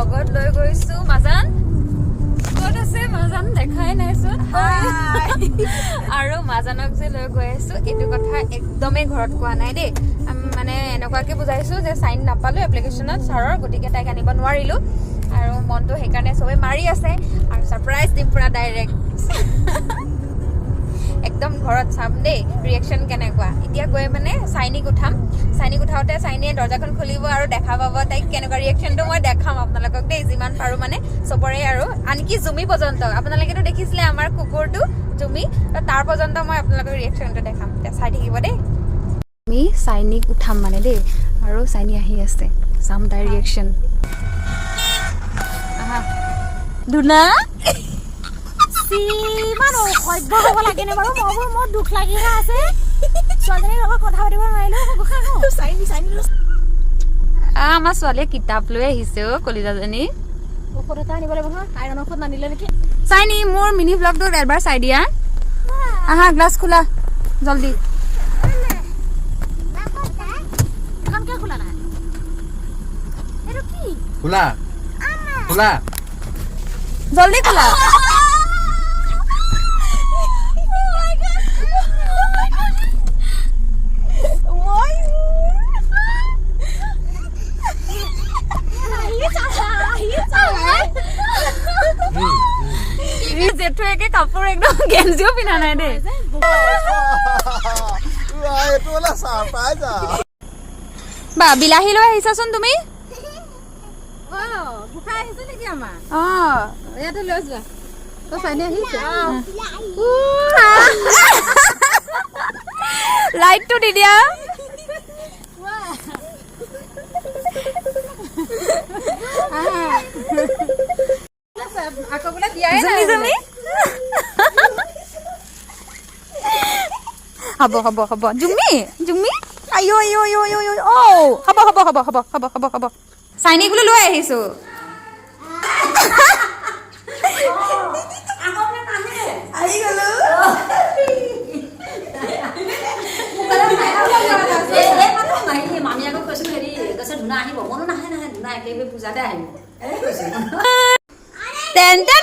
লগত লৈ গৈছো মাজান ক'ত আছে মাজান দেখাই নাইচোন আৰু মাজানক যে লৈ গৈ আছো এইটো কথা একদমেই ঘৰত কোৱা নাই দেই মানে এনেকুৱাকে বুজাইছো যে সাইন নাপালো এপ্লিকেশনত ছাৰৰ গতিকে তাইক আনিব নোৱাৰিলো আৰু মনটো সেইকাৰণে সবে মাৰি আছে আৰু সাৰপ্ৰাইজ দিম পুৰা ডাইৰেক্ট একদম ঘৰত চাম দেই ৰিয়েকশন কেনেকুৱা এতিয়া গৈ মানে সাইনিক উঠাওতে সাইনিয়ে দৰ্জাখন খুলিব আৰু দেখা পাব তাইক কেনেকুৱা ৰিয়েকশনটো মই দেখাম আপোনালোকক দেই যিমান পাৰো মানে সবৰে আৰু আনকি জুমি পৰ্যন্ত আপোনালোকেতো দেখিছিলে আমাৰ কুকুৰটো জুমি তাৰ পৰ্যন্ত মই আপোনালোকক ৰিয়েকশনটো দেখাম চাই থাকিব দেই আমি সাইনিক উঠাম মানে দেই আৰু সাইনি আহি আছে চাম তাইৰ ৰিয়েকশন দুনা ইমান অসভ্য হ'ব লাগেনে বাৰু মোৰ দুখ লাগিহে আছে ছোৱালীজনীৰ লগত কথা পাতিব নোৱাৰিলো আমাৰ ছোৱালীয়ে কিতাপ লৈ আহিছে কলিজাজনী ঔষধ এটা আনিব লাগিব নহয় আইৰণ ঔষধ নানিলে নেকি চাইনি মোৰ মিনি ব্লগটোত এবাৰ চাই দিয়া আহা গ্লাছ খোলা জলদি এখন কিয় খোলা নাই এইটো কি খোলা খোলা জলদি খোলা জেঠু একে কাপোৰ একদম গেঞ্জিও পিন্ধা নাই দেই বা বিলাহী লৈ আহিছাচোন তুমি লাইটটো দি দিয়া হ'ব হ'ব হ'ব জুমি জুমি আইও আইও আইও আইও অ হ'ব হ'ব হ'ব হ'ব হ'ব হ'ব হ'ব চাইনি গুলো লৈ আহিছো মামী আকৌ কৈছো হেৰি কৈছে ধুনা আহিব মনো নাহে নাহে ধুনা একেবাৰে পূজাতে আহিব তেন তেন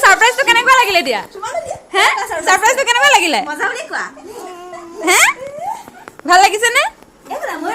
সাৰপ্ৰাইজটো কেনেকুৱা লাগিলে এতিয়া হে সাৰপ্ৰাইজটো কেনেকুৱা লাগিলে মজা বুলি কোৱা হে ভাল লাগিছে নে এই মই